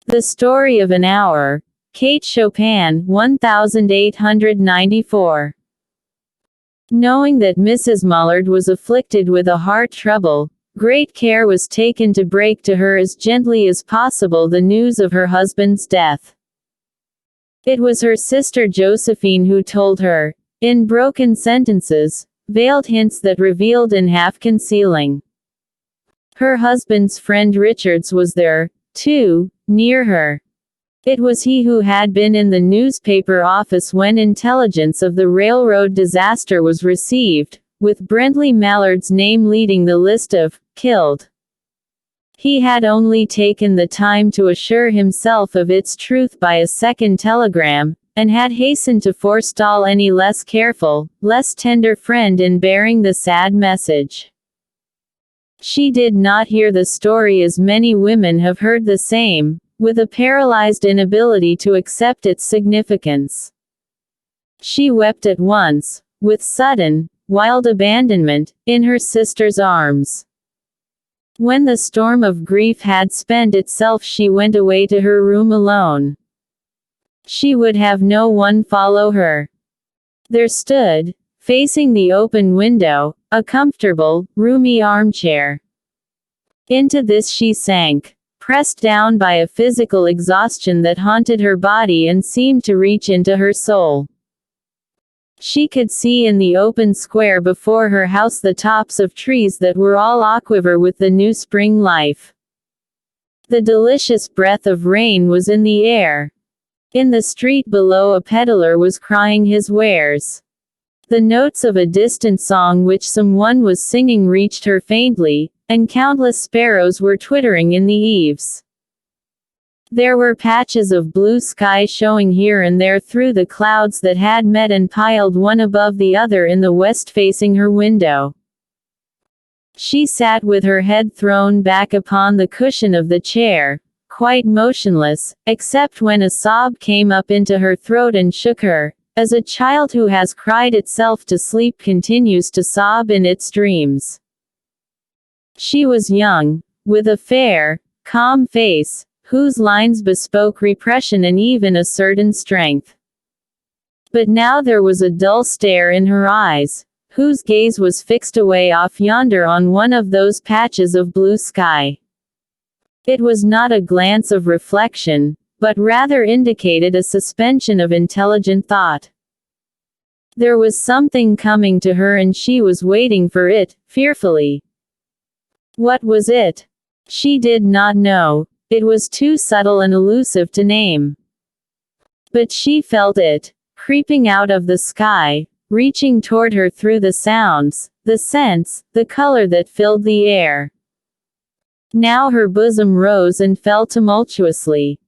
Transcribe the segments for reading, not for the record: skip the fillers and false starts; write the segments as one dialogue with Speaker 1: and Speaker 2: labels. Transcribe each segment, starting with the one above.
Speaker 1: The Story of an Hour. Kate Chopin, 1894. Knowing that Mrs. Mullard was afflicted with a heart trouble, great care was taken to break to her as gently as possible the news of her husband's death. It was her sister Josephine who told her, in broken sentences, veiled hints that revealed in half-concealing. Her husband's friend Richards was there, too, near her. It was he who had been in the newspaper office when intelligence of the railroad disaster was received, with Brentley Mallard's name leading the list of killed. He had only taken the time to assure himself of its truth by a second telegram, and had hastened to forestall any less careful, less tender friend in bearing the sad message. She did not hear the story as many women have heard the same, with a paralyzed inability to accept its significance. She wept at once, with sudden, wild abandonment, in her sister's arms. When the storm of grief had spent itself, she went away to her room alone. She would have no one follow her. There stood, facing the open window, a comfortable, roomy armchair. Into this she sank, pressed down by a physical exhaustion that haunted her body and seemed to reach into her soul. She could see in the open square before her house the tops of trees that were all aquiver with the new spring life. The delicious breath of rain was in the air. In the street below a peddler was crying his wares. The notes of a distant song which someone was singing reached her faintly, and countless sparrows were twittering in the eaves. There were patches of blue sky showing here and there through the clouds that had met and piled one above the other in the west facing her window. She sat with her head thrown back upon the cushion of the chair, quite motionless, except when a sob came up into her throat and shook her, as a child who has cried itself to sleep continues to sob in its dreams. She was young, with a fair, calm face, whose lines bespoke repression and even a certain strength. But now there was a dull stare in her eyes, whose gaze was fixed away off yonder on one of those patches of blue sky. It was not a glance of reflection, but rather indicated a suspension of intelligent thought. There was something coming to her and she was waiting for it, fearfully. What was it? She did not know. It was too subtle and elusive to name. But she felt it, creeping out of the sky, reaching toward her through the sounds, the scents, the color that filled the air. Now her bosom rose and fell tumultuously.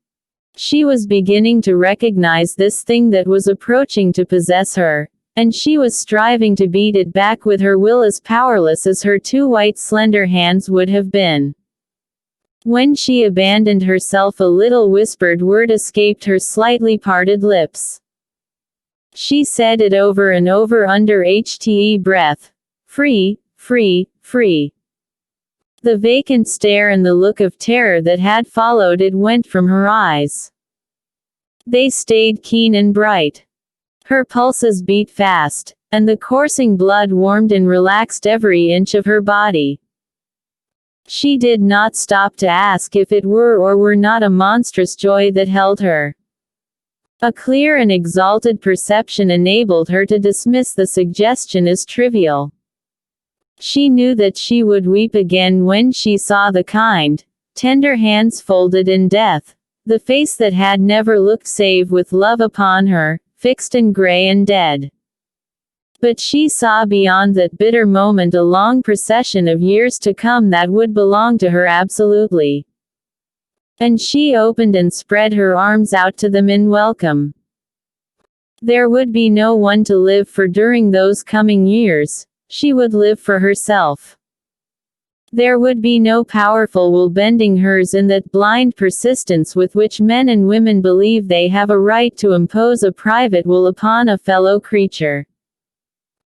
Speaker 1: She was beginning to recognize this thing that was approaching to possess her, and she was striving to beat it back with her will as powerless as her two white slender hands would have been. When she abandoned herself, a little whispered word escaped her slightly parted lips. She said it over and over under HTE breath. Free, free, free. The vacant stare and the look of terror that had followed it went from her eyes. They stayed keen and bright. Her pulses beat fast, and the coursing blood warmed and relaxed every inch of her body. She did not stop to ask if it were or were not a monstrous joy that held her. A clear and exalted perception enabled her to dismiss the suggestion as trivial. She knew that she would weep again when she saw the kind, tender hands folded in death, the face that had never looked save with love upon her, fixed and gray and dead. But she saw beyond that bitter moment a long procession of years to come that would belong to her absolutely. And she opened and spread her arms out to them in welcome. There would be no one to live for during those coming years. She would live for herself. There would be no powerful will bending hers in that blind persistence with which men and women believe they have a right to impose a private will upon a fellow creature.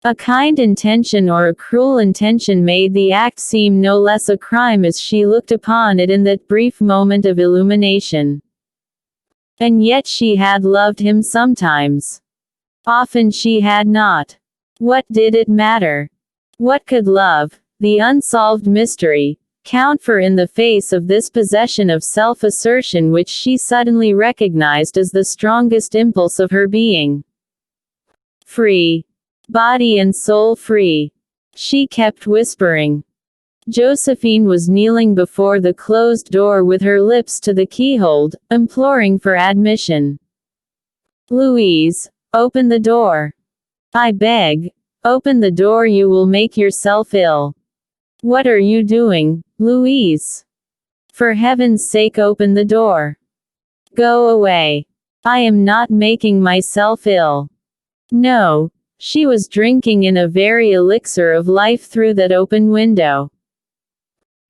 Speaker 1: A kind intention or a cruel intention made the act seem no less a crime as she looked upon it in that brief moment of illumination. And yet she had loved him sometimes. Often she had not. What did it matter? What could love, the unsolved mystery, count for in the face of this possession of self-assertion which she suddenly recognized as the strongest impulse of her being? Free. Body and soul free. She kept whispering. Josephine was kneeling before the closed door with her lips to the keyhole, imploring for admission. Louise, open the door. I beg. Open the door, you will make yourself ill. What are you doing, Louise? For heaven's sake, open the door. Go away. I am not making myself ill. No, she was drinking in a very elixir of life through that open window.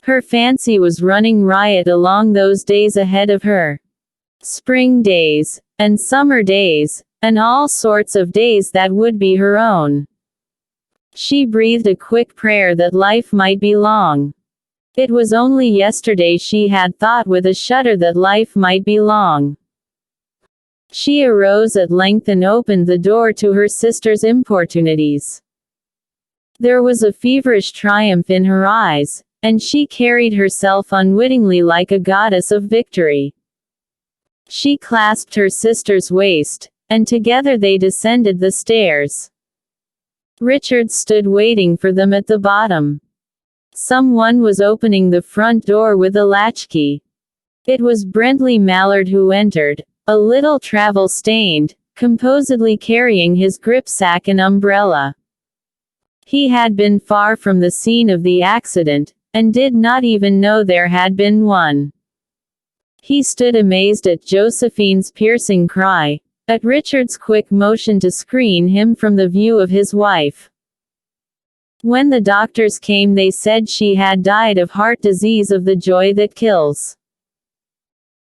Speaker 1: Her fancy was running riot along those days ahead of her. Spring days, and summer days, and all sorts of days that would be her own. She breathed a quick prayer that life might be long. It was only yesterday she had thought with a shudder that life might be long. She arose at length and opened the door to her sister's importunities. There was a feverish triumph in her eyes, and she carried herself unwittingly like a goddess of victory. She clasped her sister's waist, and together they descended the stairs. Richard stood waiting for them at the bottom. Someone was opening the front door with a latchkey. It was Brently Mallard who entered, a little travel-stained, composedly carrying his gripsack and umbrella. He had been far from the scene of the accident, and did not even know there had been one. He stood amazed at Josephine's piercing cry, at Richard's quick motion to screen him from the view of his wife. When the doctors came, they said she had died of heart disease, of the joy that kills.